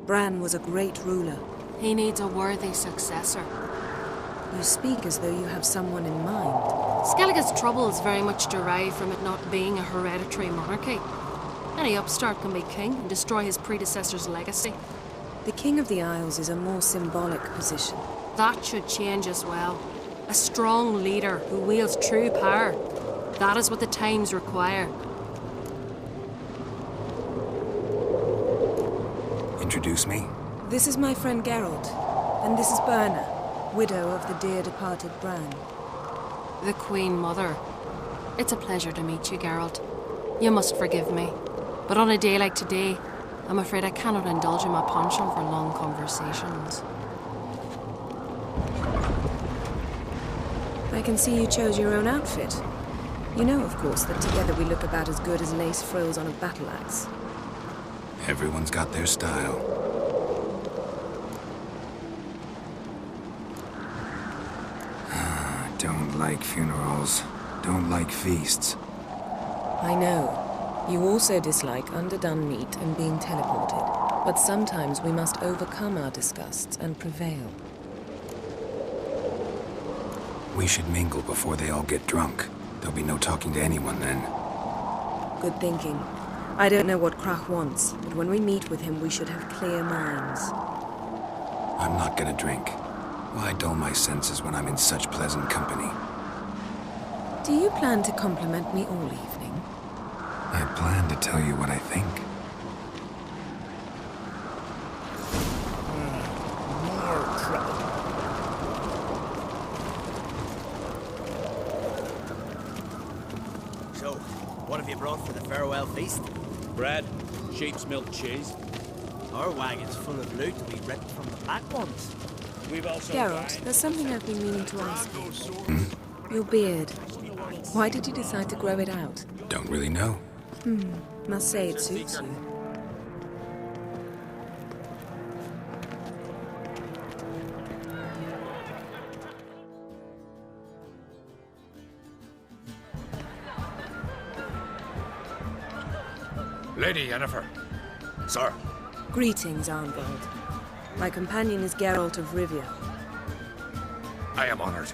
Bran was a great ruler. He needs a worthy successor. You speak as though you have someone in mind. Skellige's troubles very much derive from it not being a hereditary monarchy. Any upstart can be king and destroy his predecessor's legacy. The King of the Isles is a more symbolic position. That should change as well. A strong leader who wields true power. That is what the times require. Introduce me? This is my friend Geralt, and this is Berna, widow of the dear departed Bran. The Queen Mother. It's a pleasure to meet you, Geralt. You must forgive me, but on a day like today, I'm afraid I cannot indulge in my penchant for long conversations. I can see you chose your own outfit. You know, of course, that together we look about as good as lace frills on a battle axe. Everyone's got their style. Don't like funerals. Don't like feasts. I know. You also dislike underdone meat and being teleported. But sometimes we must overcome our disgusts and prevail. We should mingle before they all get drunk. There'll be no talking to anyone then. Good thinking. I don't know what Krach wants, but when we meet with him, we should have clear minds. I'm not gonna drink. Why dull my senses when I'm in such pleasant company? Do you plan to compliment me all evening? I plan to tell you what I think. More trouble. So, what have you brought for the farewell feast? Bread, sheep's milk cheese. Our wagon's full of loot to be ripped from the black ones. We've also Geralt, there's something I've been meaning to ask you. Your beard. Why did you decide to grow it out? Don't really know. Must say it suits you. Lady Yennefer. Sir. Greetings, Arnvald. My companion is Geralt of Rivia. I am honored.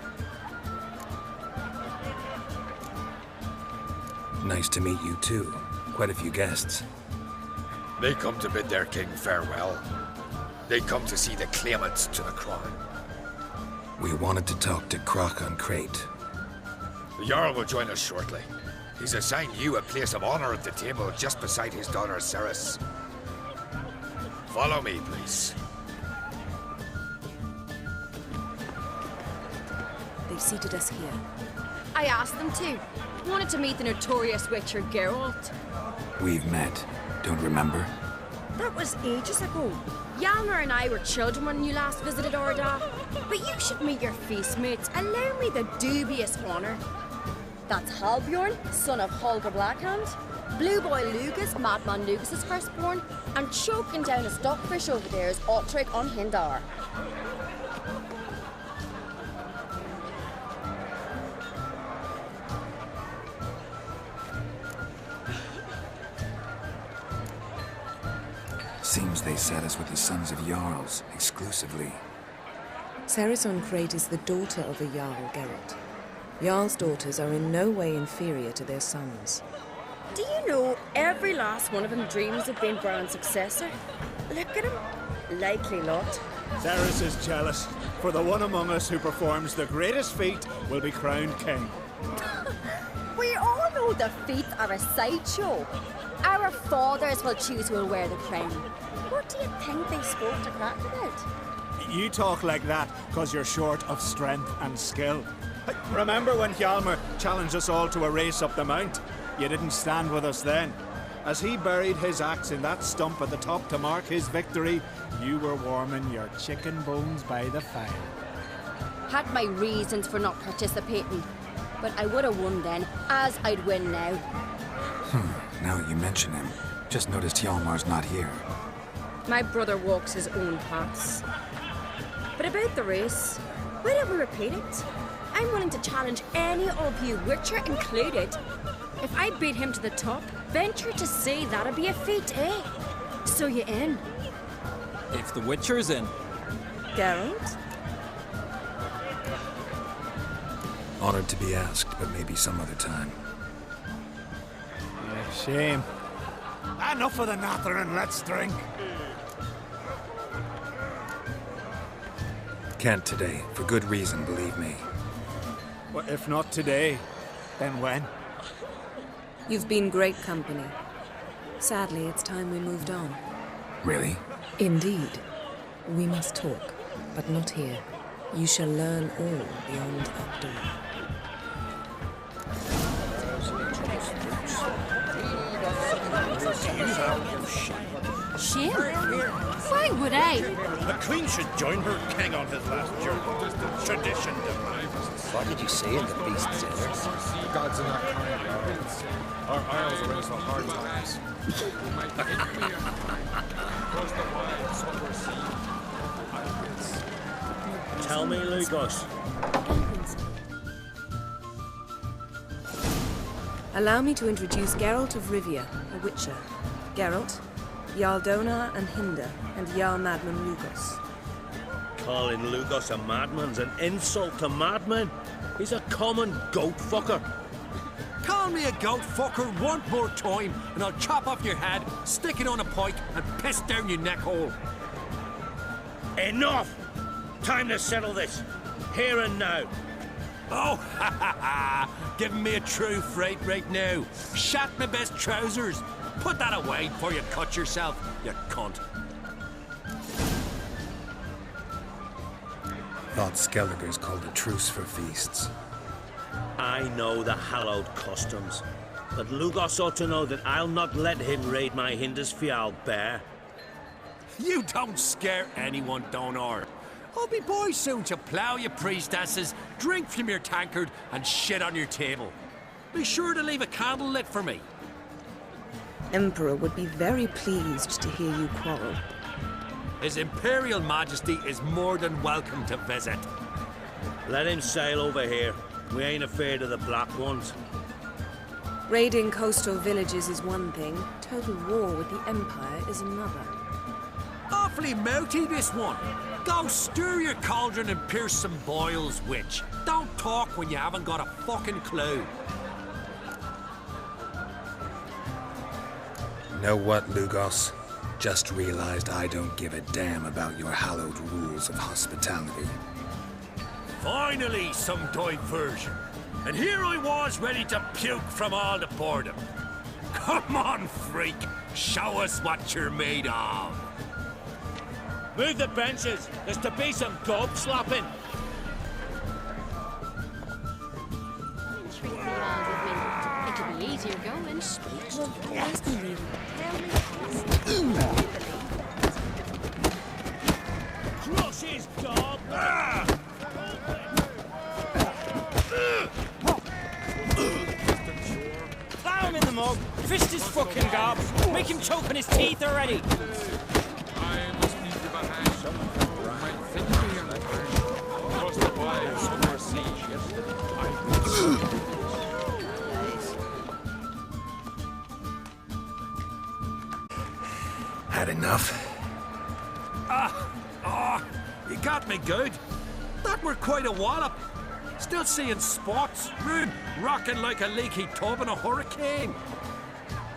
Nice to meet you too. Quite a few guests. They come to bid their king farewell. They come to see the claimants to the crown. We wanted to talk to Krach on Crate. The Jarl will join us shortly. He's assigned you a place of honor at the table just beside his daughter Ceres. Follow me, please. They've seated us here. I asked them to. Wanted to meet the notorious witcher Geralt. We've met. Don't remember? That was ages ago. Hjalmar and I were children when you last visited Orda. But you should meet your feast mates. Allow me the dubious honor. That's Halbjorn, son of Holger Blackhand. Blue Boy Lugas, Madman Lugas' firstborn. And choking down a stockfish over there is Otrek on Hindar. Seems they set us with the sons of Jarls, exclusively. Ceres on Crate is the daughter of a Jarl, Geralt. Jarl's daughters are in no way inferior to their sons. Do you know every last one of them dreams of being Bran's successor? Look at him. Likely lot. Ceres is jealous, for the one among us who performs the greatest feat will be crowned king. We all know the feats are a sideshow. Our fathers will choose who will wear the crown. What do you think they spoke to Krach about? You talk like that because you're short of strength and skill. Remember when Hjalmar challenged us all to a race up the mount? You didn't stand with us then. As he buried his axe in that stump at the top to mark his victory, you were warming your chicken bones by the fire. Had my reasons for not participating, but I would have won then, as I'd win now. Now that you mention him, just noticed Hjalmar's not here. My brother walks his own paths. But about the race, why don't we repeat it? I'm willing to challenge any of you, Witcher included. If I beat him to the top, venture to say that'd be a feat, eh? So you in? If the Witcher's in. Geralt? Honored to be asked, but maybe some other time. Yeah, shame. Enough of the nattering, let's drink. Can't today, for good reason, believe me. Well, if not today, then when? You've been great company. Sadly, it's time we moved on. Really? Indeed. We must talk, but not here. You shall learn all beyond that door. Shame? Why would I? The Queen should join her king on his last journey. Tradition demands. What did you say in the beast's ear? Gods are not kind, our isles are in for hard times. Tell me, Lugos. Allow me to introduce Geralt of Rivia, a Witcher. Geralt, Jarl Donar and Hinder, and Jarl Madman Lugos. Calling Lugos a madman's an insult to madmen. He's a common goat fucker. Call me a goat fucker one more time, and I'll chop off your head, stick it on a pike, and piss down your neck hole. Enough! Time to settle this. Here and now. Oh, ha ha ha! Giving me a true fright right now. Shat my best trousers. Put that away before you cut yourself, you cunt. Thought Skelliger's called a truce for feasts. I know the hallowed customs, but Lugos ought to know that I'll not let him raid my Hindisfial bear. You don't scare anyone, Donar. I'll be boys soon to plough your priestesses, drink from your tankard, and shit on your table. Be sure to leave a candle lit for me. Emperor would be very pleased to hear you quarrel. His Imperial Majesty is more than welcome to visit. Let him sail over here. We ain't afraid of the Black Ones. Raiding coastal villages is one thing. Total war with the Empire is another. Awfully mouty, this one. Go stir your cauldron and pierce some boils, witch. Don't talk when you haven't got a fucking clue. Know what, Lugos? Just realized I don't give a damn about your hallowed rules of hospitality. Finally, some diversion. And here I was ready to puke from all the boredom. Come on, freak. Show us what you're made of. Move the benches. There's to be some gob slapping. It'll be easier going. Crush his gob! Plow him in the mug, fist his fucking gob, make him choke on his teeth already. Had enough? You got me good. That were quite a wallop. Still seeing spots, rude, rocking like a leaky tub in a hurricane.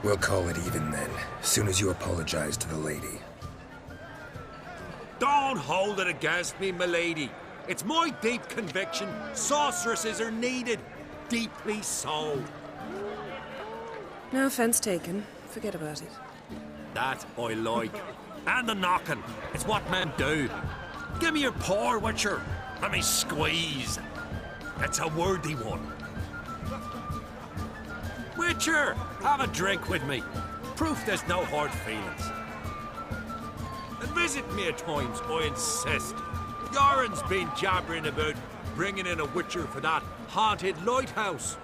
We'll call it even then, soon as you apologize to the lady. Don't hold it against me, milady. It's my deep conviction sorceresses are needed. Deeply so. No offense taken. Forget about it. That I like. And the knocking. It's what men do. Give me your paw, Witcher. Let me squeeze. It's a worthy one. Witcher, have a drink with me. Proof there's no hard feelings. And visit me at times, I insist. Yoren's been jabbering about bringing in a Witcher for that haunted lighthouse.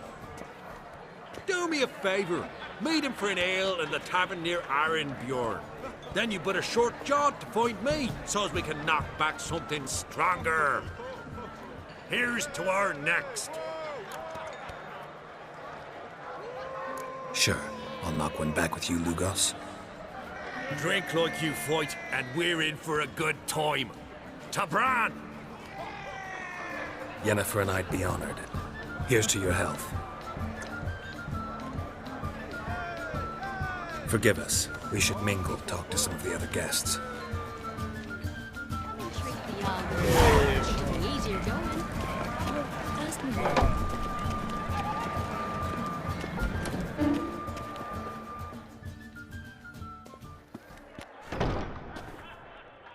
Do me a favour. Meet him for an ale in the tavern near Arenbjorn. Then you put a short jaunt to find me, so as we can knock back something stronger. Here's to our next. Sure, I'll knock one back with you, Lugos. Drink like you fight, and we're in for a good time. Tabran! Yennefer and I'd be honored. Here's to your health. Forgive us. We should mingle, talk to some of the other guests. Easier going. Ask me.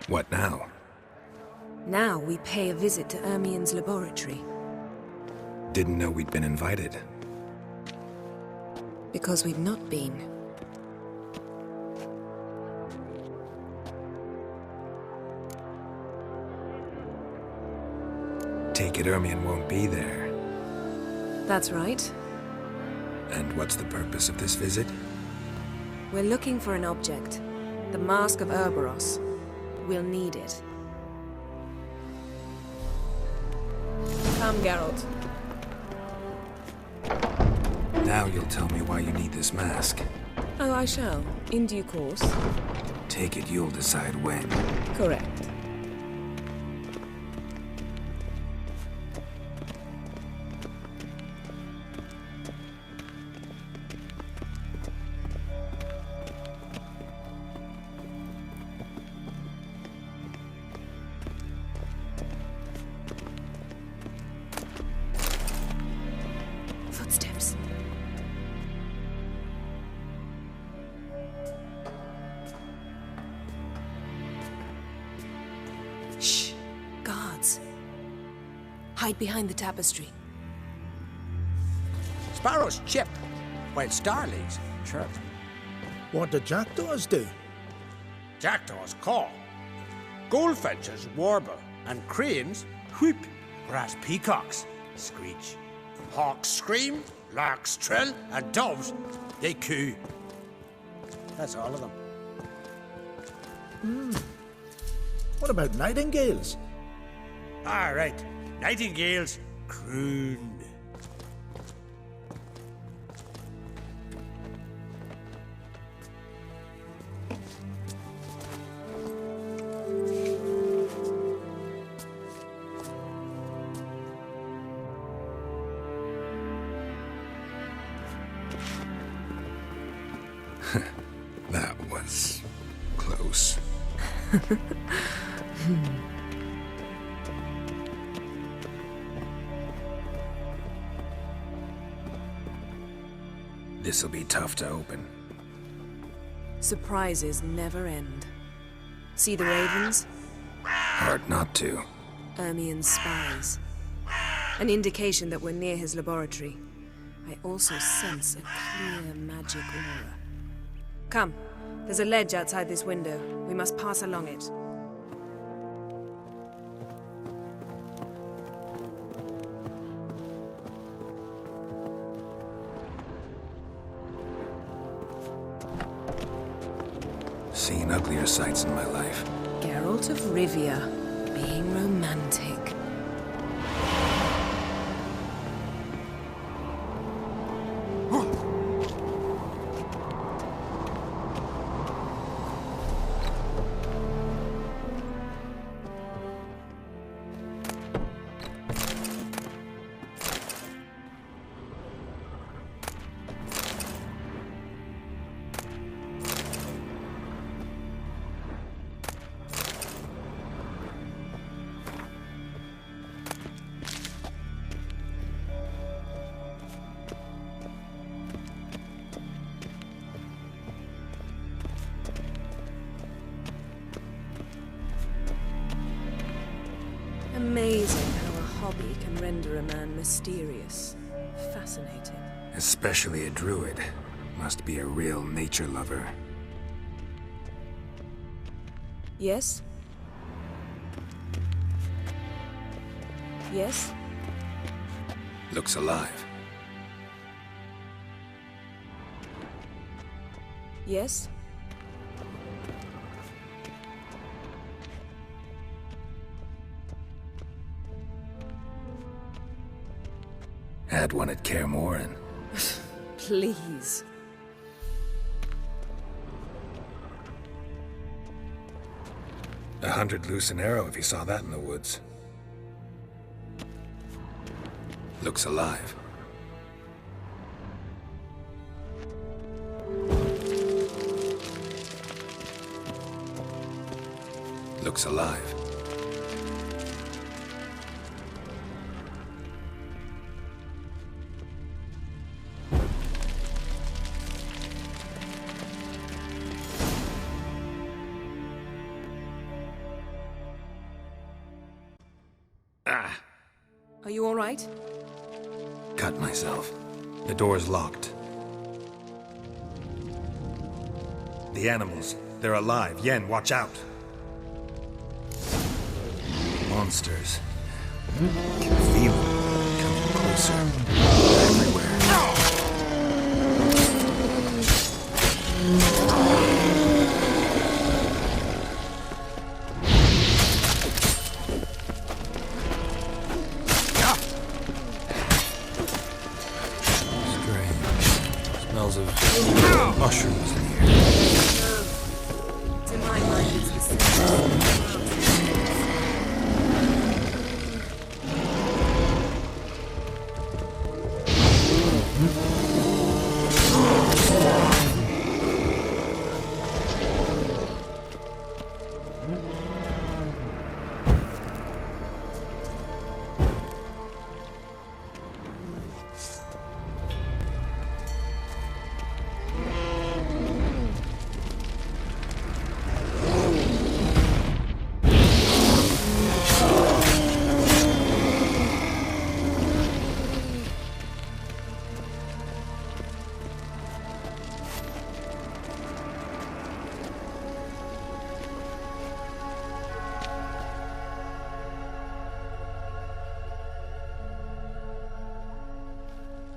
What now? Now we pay a visit to Ermien's laboratory. Didn't know we'd been invited. Because we've not been. Take it Ermien won't be there. That's right. And what's the purpose of this visit? We're looking for an object. The Mask of Ouroboros. We'll need it. Come, Geralt. Now you'll tell me why you need this mask. Oh, I shall. In due course. Take it you'll decide when. Correct. Footsteps. Shh. Guards. Hide behind the tapestry. Sparrows chip, while starlings chirp. What do jackdaws do? Jackdaws caw. Goldfinches warble, and cranes whoop, whereas peacocks screech. Hawks scream, larks trill, and doves, they coo. That's all of them. What about nightingales? All right, nightingales croon. That was close. This'll be tough to open. Surprises never end. See the ravens? Hard not to. Ermien's spies. An indication that we're near his laboratory. I also sense a clear magic aura. Come, there's a ledge outside this window. We must pass along it. Seen uglier sights in my life. Geralt of Rivia, being romantic. Amazing how a hobby can render a man mysterious. Fascinating. Especially a druid. Must be a real nature lover. Yes? Yes? Looks alive. Yes? Had one at Kaer Morhen. Please. 100 loose an arrow if he saw that in the woods. Looks alive. Looks alive. Are you all right? Cut myself. The door's locked. The animals, they're alive. Yen, watch out. Monsters. I can feel them coming closer. Everywhere. Smells of mushrooms in here. To my mind, it's the same.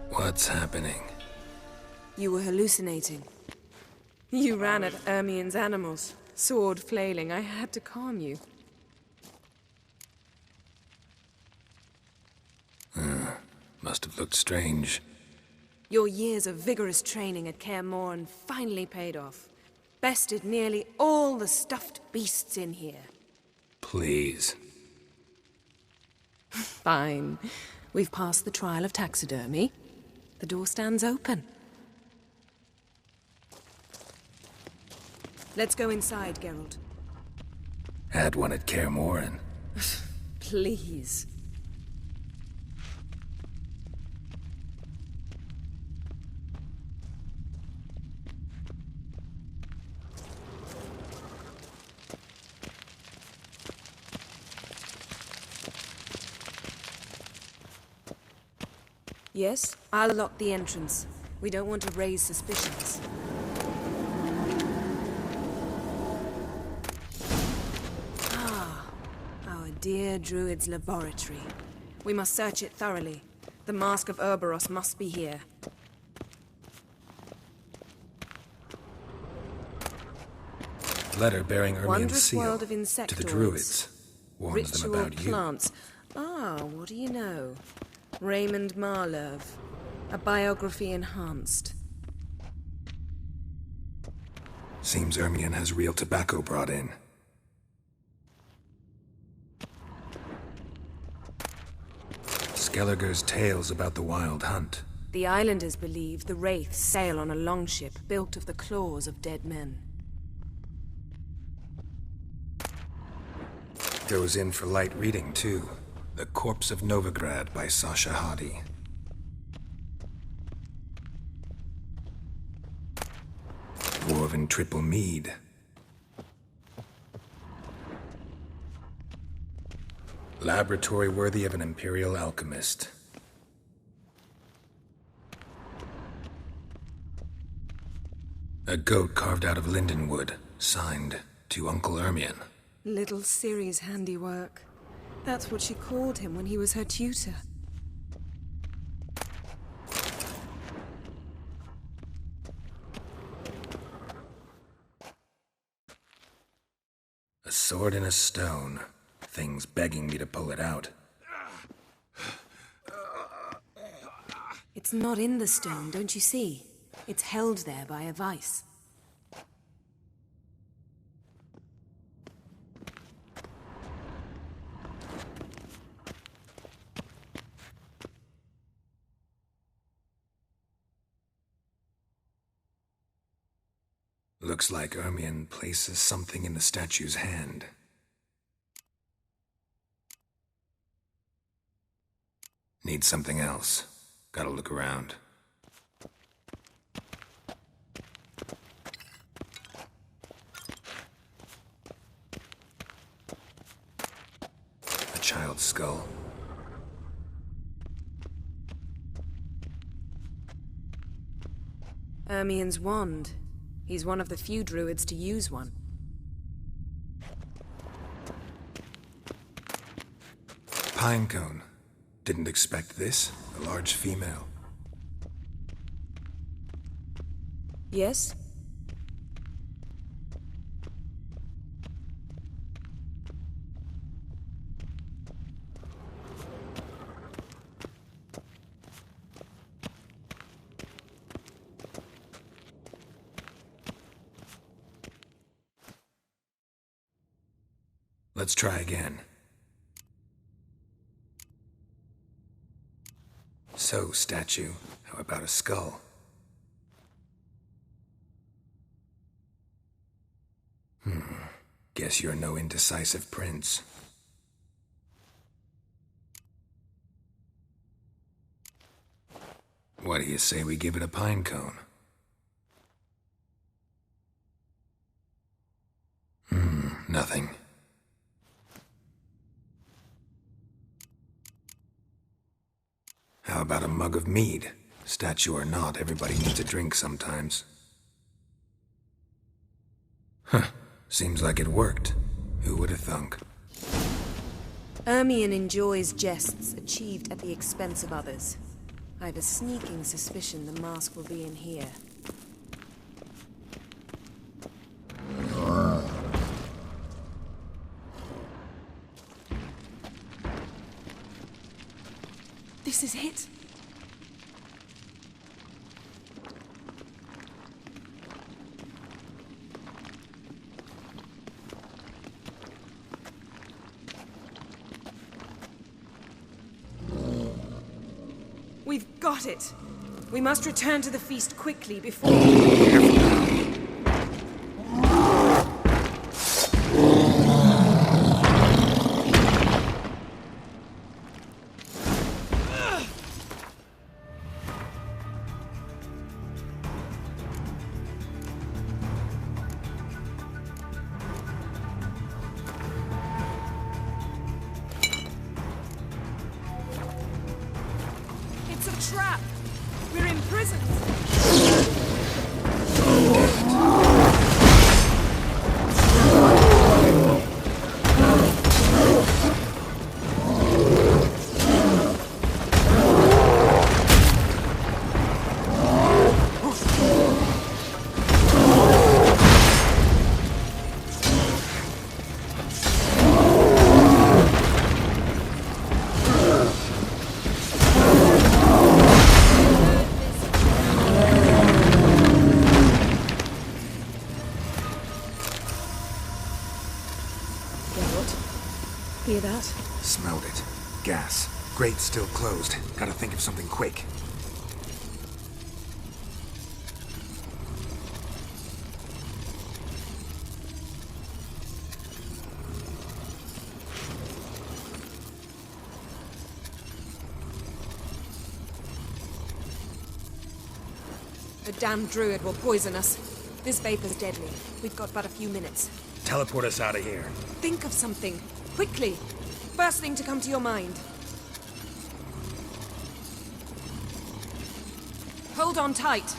What's happening? You were hallucinating. You ran at Ermien's animals, sword flailing. I had to calm you. Must have looked strange. Your years of vigorous training at Kaer Morhen finally paid off. Bested nearly all the stuffed beasts in here. Please. Fine. We've passed the trial of taxidermy. The door stands open. Let's go inside, Geralt. Had one at Kaer Morhen. Please. Yes, I'll lock the entrance. We don't want to raise suspicions. Ah, our dear druid's laboratory. We must search it thoroughly. The Mask of Ouroboros must be here. Letter bearing Ermien's Wondrous seal world of to the insectoids. druids. Warns them Ritual about you. plants. Ah, what do you know? Raymond Marlev. A biography enhanced. Seems Ermien has real tobacco brought in. Skelliger's tales about the Wild Hunt. The islanders believe the wraiths sail on a longship built of the claws of dead men. Goes in for light reading, too. The Corpse of Novigrad by Sasha Hadi. Dwarven Triple Mead. Laboratory worthy of an Imperial alchemist. A goat carved out of lindenwood, signed to Uncle Ermien. Little Ciri's handiwork. That's what she called him when he was her tutor. A sword in a stone. Thing's begging me to pull it out. It's not in the stone, don't you see? It's held there by a vice. Looks like Ermion places something in the statue's hand. Need something else. Gotta look around. A child's skull. Ermion's wand. He's one of the few druids to use one. Pinecone. Didn't expect this. A large female. Yes? Let's try again. So, statue, how about a skull? Guess you're no indecisive prince. What do you say we give it a pine cone? Nothing. How about a mug of mead? Statue or not, everybody needs a drink sometimes. Seems like it worked. Who would have thunk? Ermion enjoys jests achieved at the expense of others. I have a sneaking suspicion the mask will be in here. This is it. We've got it. We must return to the feast quickly before... It's a trap! We're imprisoned! Hear that? Smelled it. Gas. Grate's still closed. Gotta think of something quick. The damned druid will poison us. This vapor's deadly. We've got but a few minutes. Teleport us out of here. Think of something. Quickly. First thing to come to your mind. Hold on tight.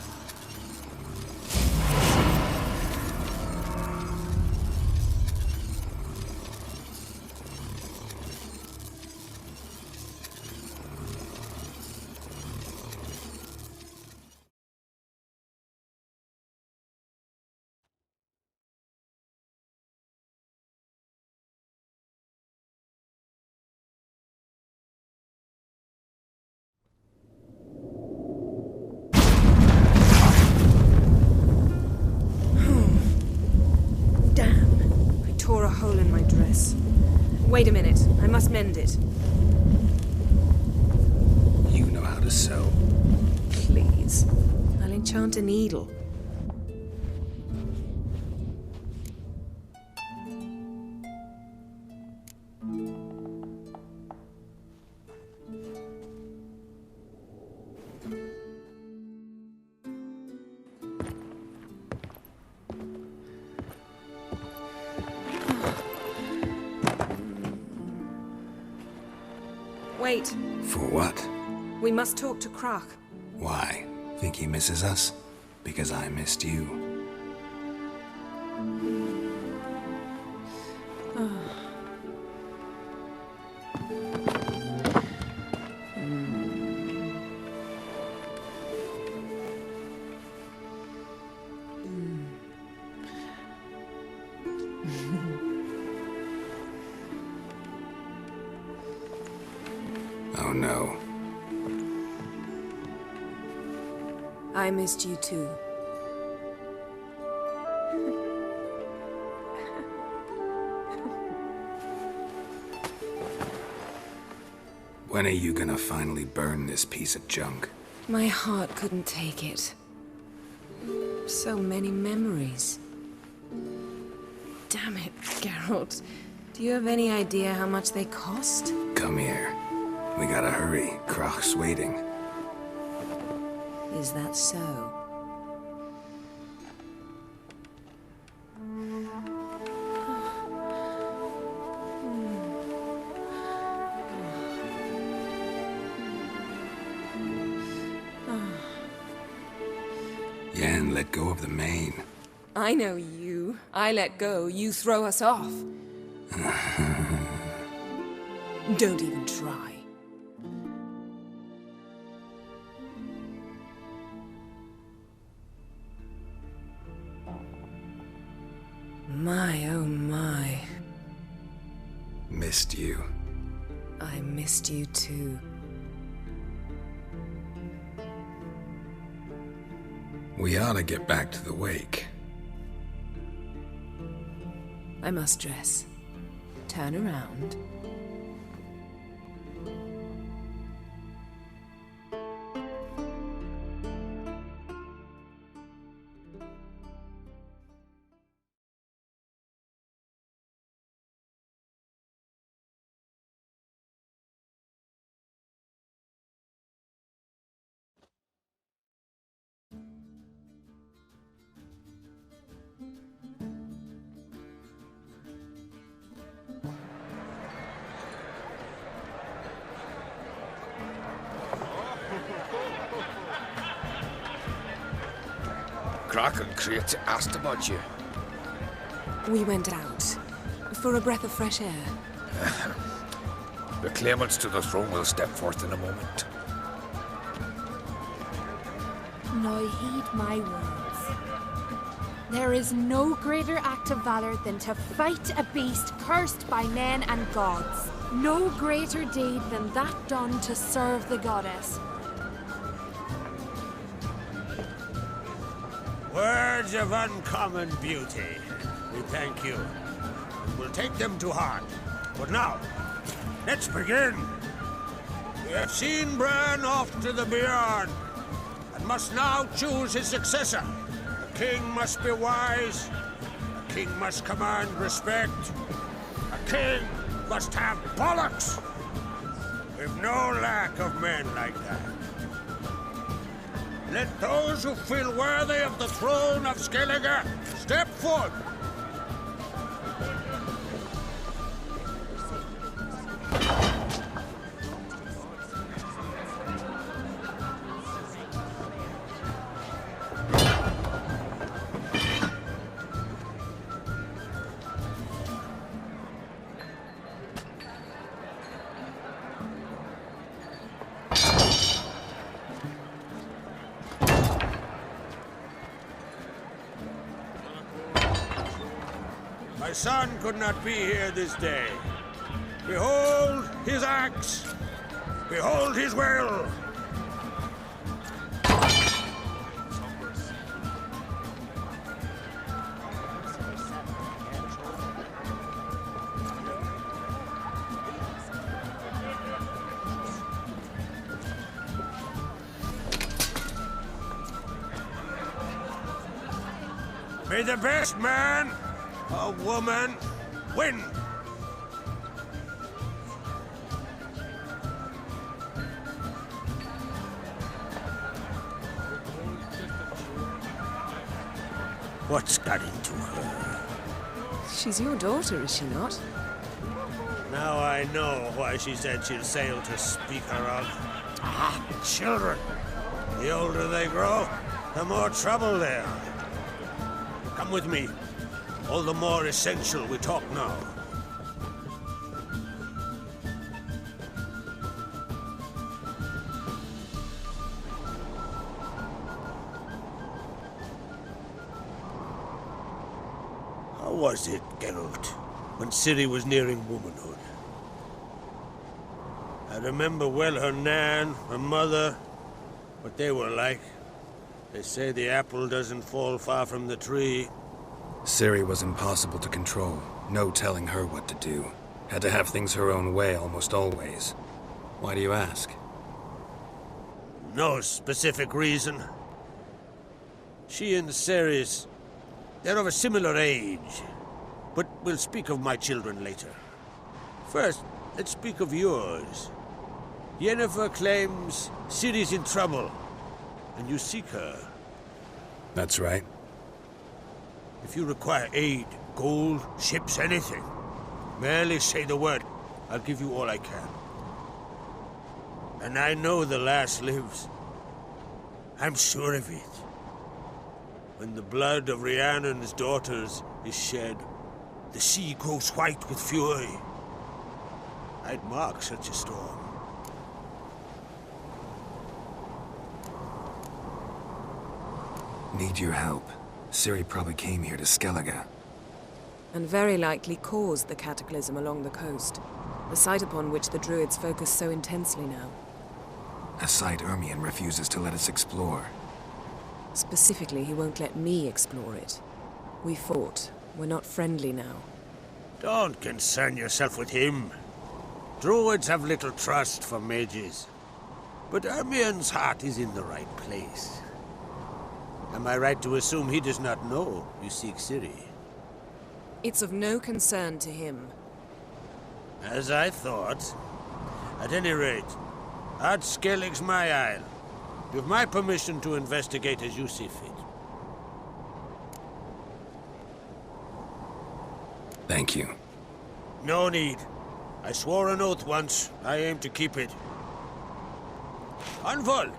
Tore a hole in my dress. Wait a minute, I must mend it. You know how to sew. Please. I'll enchant a needle. Wait. For what? We must talk to Krach. Why? Think he misses us? Because I missed you. Oh no. I missed you too. When are you gonna finally burn this piece of junk? My heart couldn't take it. So many memories. Damn it, Geralt. Do you have any idea how much they cost? Come here. We gotta hurry. Krach's waiting. Is that so? Yen, let go of the mane. I know you. I let go, you throw us off. Don't even try. My, oh my. Missed you. I missed you too. We ought to get back to the wake. I must dress. Turn around. Krach and Kreitz asked about you. We went out. For a breath of fresh air. The claimants to the throne will step forth in a moment. Now heed my words. There is no greater act of valor than to fight a beast cursed by men and gods. No greater deed than that done to serve the goddess. Words of uncommon beauty. We thank you. We'll take them to heart. But now, let's begin. We have seen Bran off to the beyond, and must now choose his successor. A king must be wise. A king must command respect. A king must have bollocks. We've no lack of men like that. Let those who feel worthy of the throne of Skellige step forth. My son could not be here this day. Behold his axe. Behold his will. May the best man or woman win. What's got into her? She's your daughter, is she not? Now I know why she said she'll sail to speak her of. Ah, children. The older they grow, the more trouble they are. Come with me. All the more essential we talk now. How was it, Geralt, when Ciri was nearing womanhood? I remember well her nan, her mother, what they were like. They say the apple doesn't fall far from the tree. Ciri was impossible to control. No telling her what to do. Had to have things her own way almost always. Why do you ask? No specific reason. She and Ceres, they're of a similar age. But we'll speak of my children later. First, let's speak of yours. Yennefer claims Ciri's in trouble, and you seek her. That's right. If you require aid, gold, ships, anything, merely say the word. I'll give you all I can. And I know the lass lives. I'm sure of it. When the blood of Rhiannon's daughters is shed, the sea grows white with fury. I'd mark such a storm. Need your help. Ciri probably came here to Skellige. And very likely caused the cataclysm along the coast. The site upon which the Druids focus so intensely now. A site Ermion refuses to let us explore. Specifically, he won't let me explore it. We fought. We're not friendly now. Don't concern yourself with him. Druids have little trust for mages. But Ermion's heart is in the right place. Am I right to assume he does not know you seek Ciri? It's of no concern to him. As I thought. At any rate, Ard Skellig's my isle. You have my permission to investigate as you see fit. Thank you. No need. I swore an oath once. I aim to keep it. Anvald!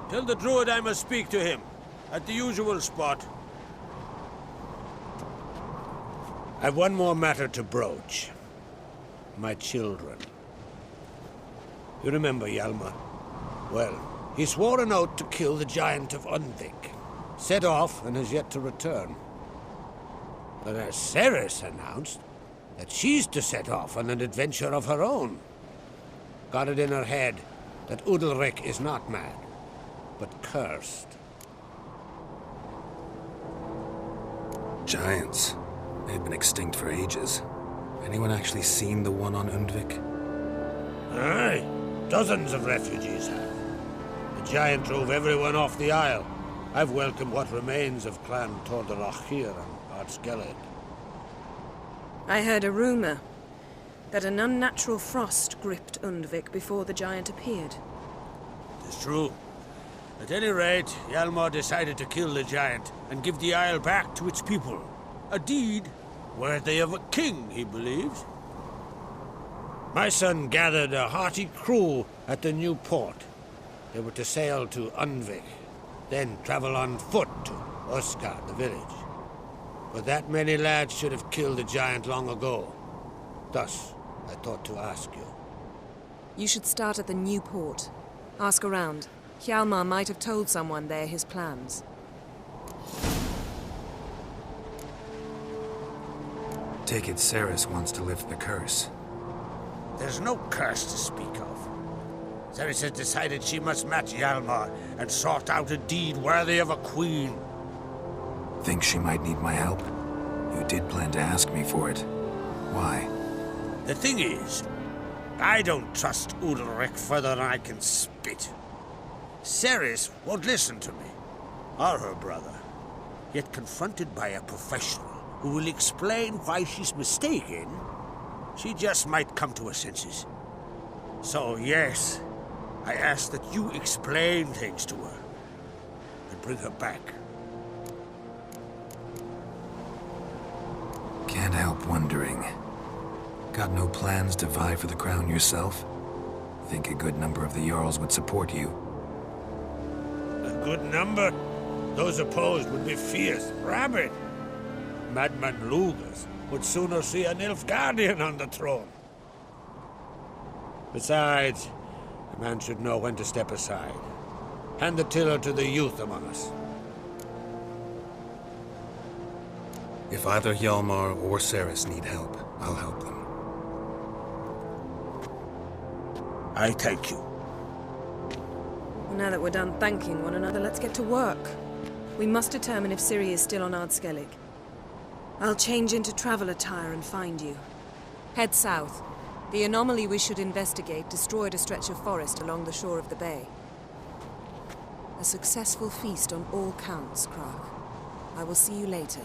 Tell the druid I must speak to him. At the usual spot. I've one more matter to broach. My children. You remember Hjalmar? Well, he swore an oath to kill the giant of Undvik. Set off and has yet to return. But as Ceres announced that she's to set off on an adventure of her own. Got it in her head that Udalric is not mad, but cursed. Giants. They've been extinct for ages. Anyone actually seen the one on Undvik? Aye. Dozens of refugees have. The giant drove everyone off the isle. I've welcomed what remains of Clan Tordarach here and Ard Skellig. I heard a rumor that an unnatural frost gripped Undvik before the giant appeared. It's true. At any rate, Hjalmar decided to kill the giant and give the isle back to its people. A deed worthy of a king, he believes. My son gathered a hearty crew at the new port. They were to sail to Undvik, then travel on foot to Uskar, the village. But that many lads should have killed the giant long ago. Thus, I thought to ask you. You should start at the new port. Ask around. Hjalmar might have told someone there his plans. Take it Ceres wants to lift the curse. There's no curse to speak of. Ceres has decided she must match Hjalmar and sort out a deed worthy of a queen. Think she might need my help? You did plan to ask me for it. Why? The thing is, I don't trust Udalric further than I can spit. Ceres won't listen to me, or her brother. Yet confronted by a professional who will explain why she's mistaken, she just might come to her senses. So yes, I ask that you explain things to her and bring her back. Can't help wondering. Got no plans to vie for the crown yourself? Think a good number of the Jarls would support you. A good number? Those opposed would be fierce, rabid. Madman Lugas would sooner see an Nilfgaardian on the throne. Besides, a man should know when to step aside. Hand the tiller to the youth among us. If either Hjalmar or Cerys need help, I'll help them. I thank you. Well, now that we're done thanking one another, let's get to work. We must determine if Ciri is still on Ardskellig. I'll change into travel attire and find you. Head south. The anomaly we should investigate destroyed a stretch of forest along the shore of the bay. A successful feast on all counts, Krach. I will see you later.